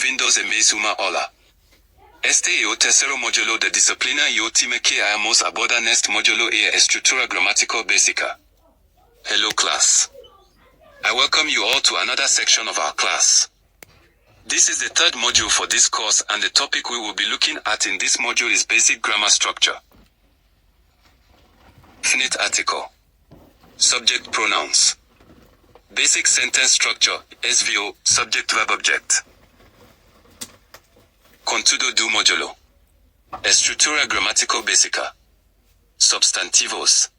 bem-vindos e mais uma aula. Este é o terceiro módulo da disciplina e o tema que iremos abordar neste módulo é a estrutura gramatical básica. Hello class. I welcome you all to another section of our class. This is the third module for this course and the topic we will be looking at in this module is basic grammar structure. Definite article. Subject pronouns. Basic sentence structure, SVO, subject verb object. Conteúdo do módulo. Estrutura gramatical básica. Substantivos.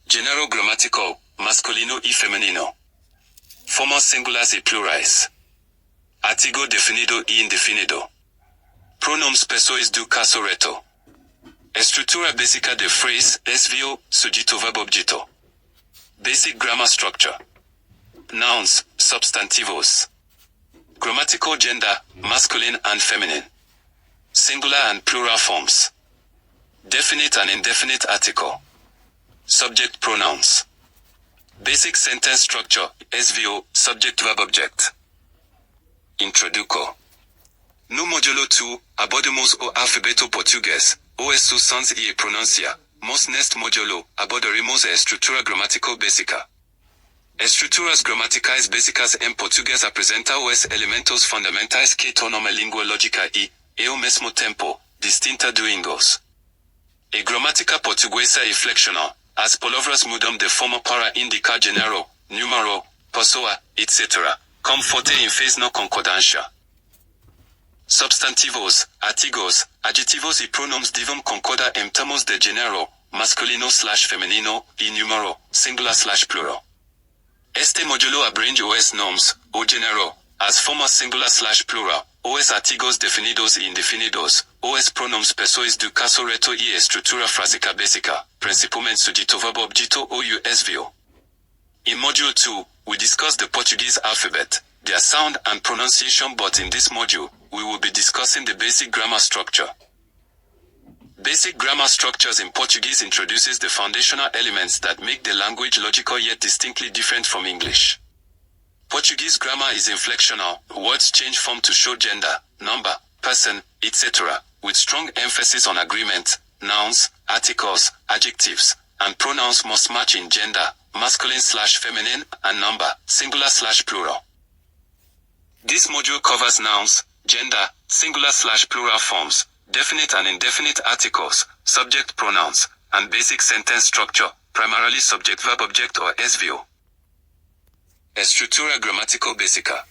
Género gramatical, masculino e feminino. Formas singulares e plurais. Artigo definido e indefinido. Pronomes pessoas do caso reto. Estrutura básica de phrase, SVO, sujeito verbo objeto. Basic grammar structure. Nouns, substantivos. Grammatical gender, masculine and feminine. Singular and plural forms. Definite and indefinite article. Subject pronouns. Basic sentence structure, SVO, subject verb object. Introduco. No módulo 2, abordamos o alfabeto português, os seus sons e a pronúncia. Mas neste módulo, abordaremos a estrutura gramatical básica. Estruturas gramaticais básicas em português apresentam os elementos fundamentais que tornam a língua lógica e, ao mesmo tempo, distinta do inglês. A gramática portuguesa é flexional. As palavras mudam de forma para indicar gênero, número, pessoa, etc., conforme em fez na concordância. Substantivos, artigos, adjetivos e pronomes devem concordar em termos de gênero, masculino/feminino, e número, singular/plural. Este módulo abrange os nomes, o gênero, as formas singular/plural, os artigos definidos e indefinidos, os pronomes pessoas do caso reto e a estrutura frásica básica, principalmente sujeito verbo objeto ou SVO. In Module 2, we discuss the Portuguese alphabet, their sound and pronunciation, but in this module, we will be discussing the basic grammar structure. Basic grammar structures in Portuguese introduces the foundational elements that make the language logical yet distinctly different from English. Portuguese grammar is inflectional, words change form to show gender, number, person, etc., with strong emphasis on agreement. Nouns, articles, adjectives, and pronouns must match in gender, masculine/feminine, and number, singular/plural. This module covers nouns, gender, singular/plural forms, definite and indefinite articles, subject pronouns, and basic sentence structure, primarily subject-verb object or SVO. Estrutura gramatical básica.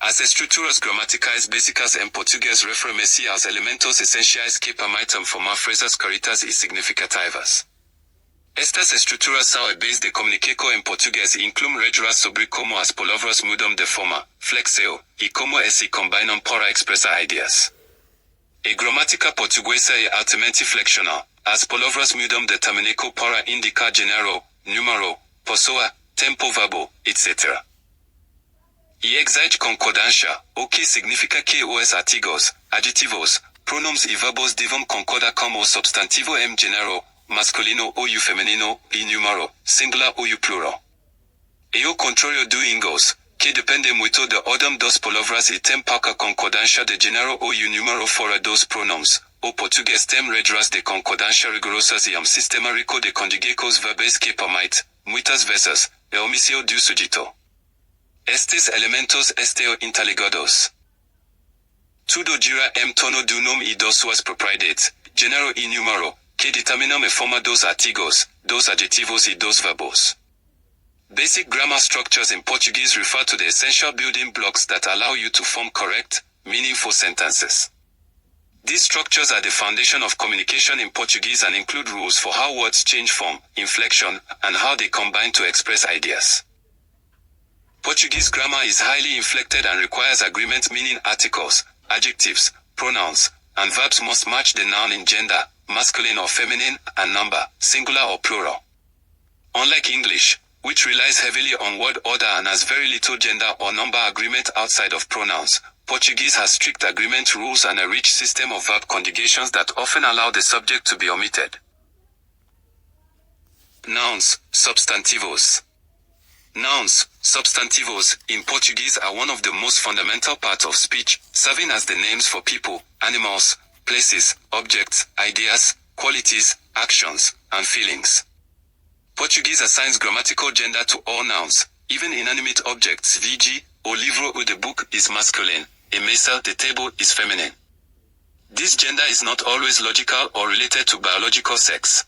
As estruturas gramaticais básicas em português referem-se aos elementos essenciais que permitem formar frases corretas e significativas. Estas estruturas são a base de comunicação em português e incluem regras sobre como as palavras mudam de forma, flexão, e como se combinam para expressar ideias. A gramática portuguesa é altamente flexional. As palavras mudam de terminaco para indicar gênero, número, pessoa, tempo verbo, etc. E exige concordância, o que significa que os artigos, adjetivos, pronomes e verbos devem concordar com o substantivo em gênero, masculino ou feminino, e número, singular ou plural. E o contrário do inglês, que depende muito da ordem das palavras e tem pouca concordância de gênero ou número fora dos pronomes. O português tem regras de concordância rigorosas e sistema rico de conjugações verbais que permite, muitas vezes, a omissão do sujeito. Estes elementos estão interligados. Tudo gira em torno do nome e das suas propriedades, gênero e número, que determinam a forma dos artigos, dos adjetivos e dos verbos. Basic grammar structures in Portuguese refer to the essential building blocks that allow you to form correct, meaningful sentences. These structures are the foundation of communication in Portuguese and include rules for how words change form, inflection, and how they combine to express ideas. Portuguese grammar is highly inflected and requires agreement, meaning articles, adjectives, pronouns, and verbs must match the noun in gender, masculine or feminine, and number, singular or plural. Unlike English, which relies heavily on word order and has very little gender or number agreement outside of pronouns, Portuguese has strict agreement rules and a rich system of verb conjugations that often allow the subject to be omitted. Nouns, substantivos. Nouns, substantivos, in Portuguese are one of the most fundamental parts of speech, serving as the names for people, animals, places, objects, ideas, qualities, actions, and feelings. Portuguese assigns grammatical gender to all nouns, even inanimate objects, v.g., o livro ou the book is masculine, a mesa, the table is feminine. This gender is not always logical or related to biological sex.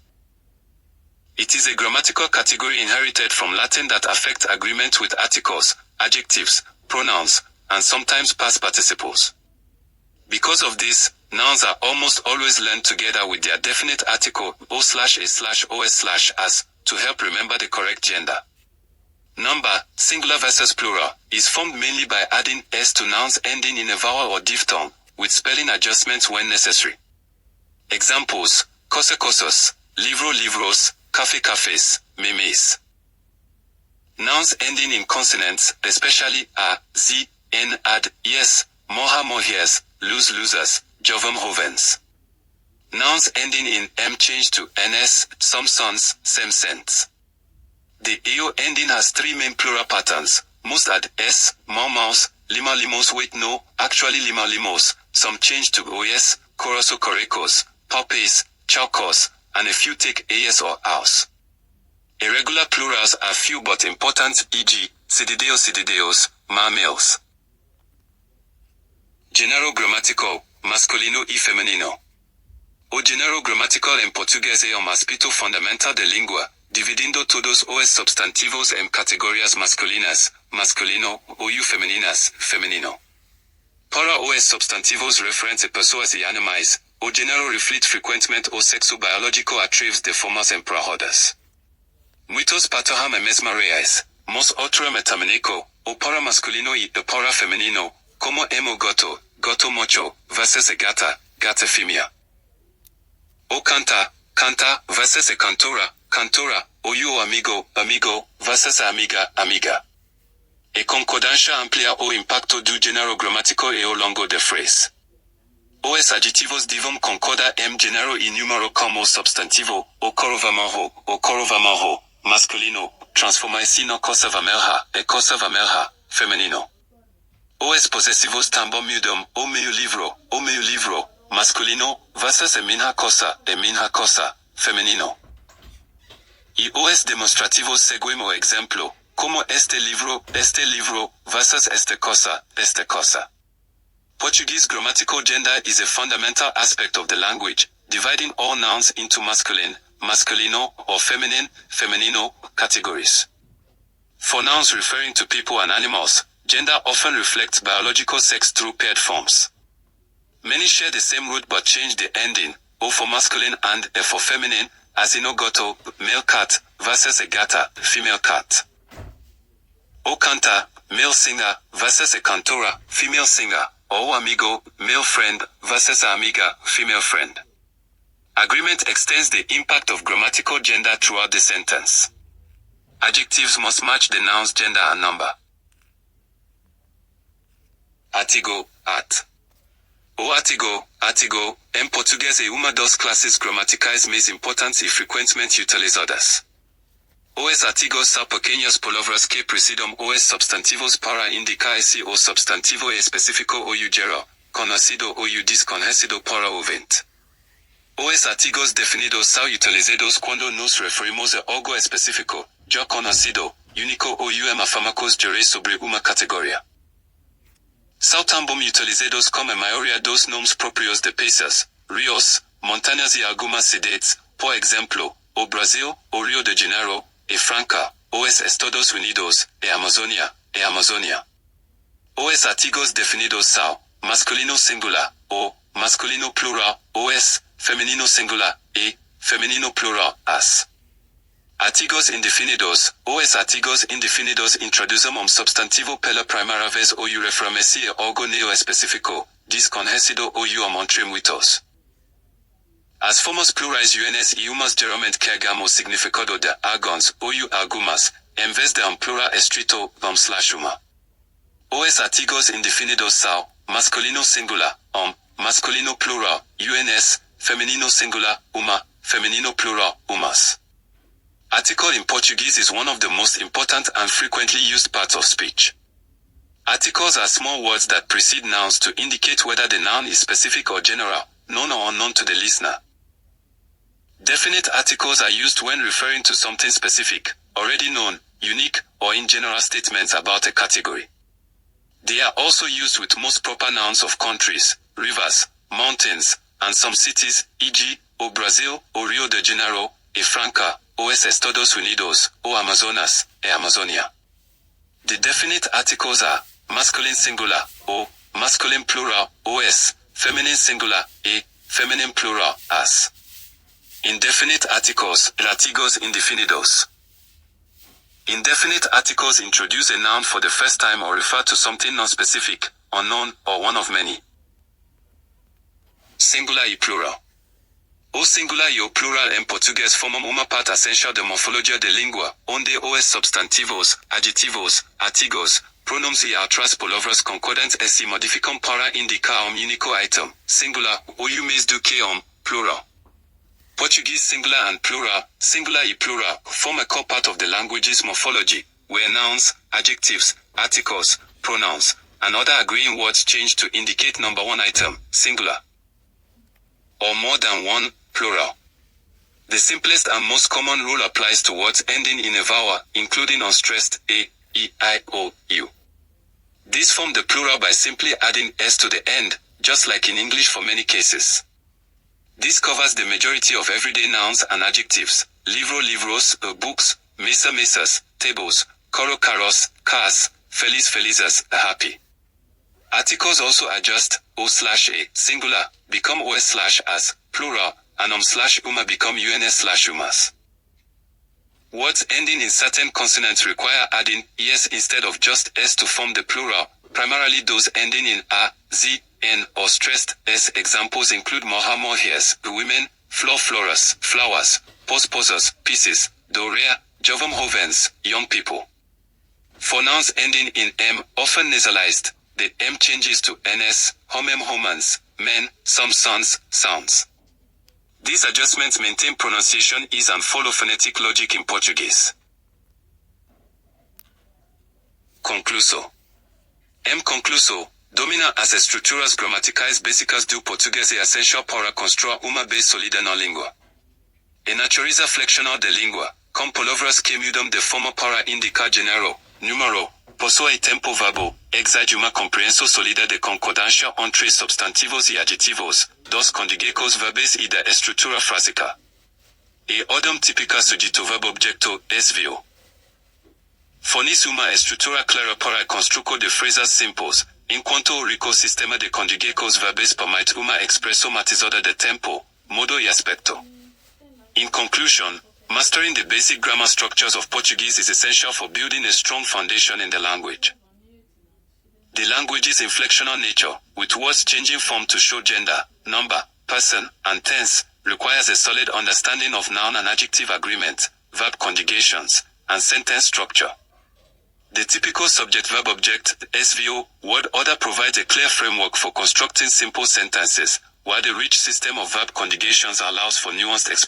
It is a grammatical category inherited from Latin that affects agreement with articles, adjectives, pronouns, and sometimes past participles. Because of this, nouns are almost always learned together with their definite article o/a/os/as to help remember the correct gender. Number, singular versus plural, is formed mainly by adding s to nouns ending in a vowel or diphthong, with spelling adjustments when necessary. Examples, cosa cosos, livro livros, café cafés, memes. Nouns ending in consonants, especially a, z, n, ad, yes, moha mohiers, lose losers, jovem jovens. Nouns ending in m change to ns, some sons, sem cents. The eo ending has three main plural patterns, most add s, mau maus, lima limos wait no, actually lima limos, some change to os, coros or corecos, paupes, chaucos, and a few take as or aus. Irregular plurals are few but important, e.g., sidideos sidideos, males. Género grammatical, masculino y femenino. O género gramatical en portugués es un aspecto fundamental de lengua, dividiendo todos os substantivos en categorías masculinas, masculino, ou femeninas, femenino. Para os substantivos referentes a pessoas e animais, o género reflete frequentemente o sexo biológico através de formas empregadas. Muitos paterham e mesma reais, mas outro metaminico, o para masculino e o para feminino, como emo gato, gato mocho, versus gata, gata fêmea. O canta, canta, versus cantora, cantora, ou o amigo, amigo, versus amiga, amiga. E concordância amplia o impacto do género gramático e ao longo da frase. Os adjetivos devem concordar em género e número como substantivo, o coravamarro, masculino, transforma-se no cosa vamelha, e cosa vamelha, feminino. Os possessivos também mudam, o meu livro, masculino, versus e minha cosa, feminino. E os demonstrativos seguem o exemplo, como este livro, versus esta cosa. Portuguese grammatical gender is a fundamental aspect of the language, dividing all nouns into masculine, masculino, or feminine, feminino, categories. For nouns referring to people and animals, gender often reflects biological sex through paired forms. Many share the same root but change the ending, o for masculine and e for feminine, as in gato, male cat, versus a gata, female cat. O canta, male singer, versus a cantora, female singer. O amigo, male friend, versus amiga, female friend. Agreement extends the impact of grammatical gender throughout the sentence. Adjectives must match the noun's gender and number. Artigo, at. O artigo, em português é uma das classes gramaticais mais importantes e frequentemente utilizadas. Os artigos são pequenas palavras que precidem os substantivos para indicar se o substantivo é específico ou gênero, conhecido ou desconhecido para o ouvinte. Os artigos definidos são utilizados quando nos referimos a algo específico, já conhecido, único ou afirmamos gerir sobre uma categoria. São também utilizados como a maioria dos nomes próprios de países, rios, montanhas e algumas cidades, por exemplo, o Brasil, o Rio de Janeiro, e Franca, os Estados Unidos, e Amazônia. Os artigos definidos são masculino singular, o masculino plural, os feminino singular, e feminino plural, as. Artigos indefinidos. Os artigos indefinidos introduzem substantivo pela primeira vez ou referem-se a algo neoespecífico, desconhecido ou entre muitos. As formas plurais uns e umas geralmente carregam o significado de alguns ou algumas, em vez de plural estrito, uma. Os artigos indefinidos são masculino singular, masculino plural, uns, feminino singular, uma, feminino plural, umas. Article in Portuguese is one of the most important and frequently used parts of speech. Articles are small words that precede nouns to indicate whether the noun is specific or general, known or unknown to the listener. Definite articles are used when referring to something specific, already known, unique, or in general statements about a category. They are also used with most proper nouns of countries, rivers, mountains, and some cities, e.g., o Brazil, o Rio de Janeiro, e Franca, os Estados Unidos, o Amazonas, e Amazonia. The definite articles are masculine singular, o, masculine plural, os, feminine singular, e, feminine plural, as. Indefinite articles, artigos indefinidos. Indefinite articles introduce a noun for the first time or refer to something non-specific, unknown, or one of many. Singular y plural. O singular y o plural en portugués forman una parte esencial de morfología de lengua, onde os substantivos, adjetivos, artigos, pronoms y otras palabras concordantes se modifican para indicar un único item, singular, o más do que plural. Portuguese singular and plural, singular y plural, form a core part of the language's morphology, where nouns, adjectives, articles, pronouns, and other agreeing words change to indicate number one item, singular, or more than one, plural. The simplest and most common rule applies to words ending in a vowel, including unstressed a, e, I, o, u. These form the plural by simply adding s to the end, just like in English for many cases. This covers the majority of everyday nouns and adjectives, libro, libros, books, mesa, mesas, tables, coro, carros, cars, feliz, felices, happy. Articles also adjust, o/a, singular, become os/as, plural, and /uma become uns/umas. Words ending in certain consonants require adding es instead of just s to form the plural, primarily those ending in a, z, n, or stressed s. Examples include moja, mojes, women, flor, flores, flowers, pos, posers, pieces, dorea, jovem, jovens, young people. For nouns ending in m, often nasalized, the m changes to ns, homem, homans, men, some sons, sounds. These adjustments maintain pronunciation ease and follow phonetic logic in Portuguese. Concluso. Concluso domina as estruturas gramaticais básicas do português e essential para construir uma base sólida na língua. E natureza flexional da língua, com palavras que mudam de forma para indicar gênero, número, pessoa e tempo verbo, exige uma compreensão sólida de concordância entre substantivos e adjetivos, dos conjugados verbais e da estrutura frásica. E ordem típica sujeito-verbo-objeto, SVO. Fornece uma estrutura clara para a construção de frases simples, enquanto o rico sistema de conjugados verbais permite uma expressão matizada de tempo, modo e aspecto. In conclusion, mastering the basic grammar structures of Portuguese is essential for building a strong foundation in the language. The language's inflectional nature, with words changing form to show gender, number, person, and tense, requires a solid understanding of noun and adjective agreement, verb conjugations, and sentence structure. The typical subject-verb-object (SVO) word order provides a clear framework for constructing simple sentences, while the rich system of verb conjugations allows for nuanced expression.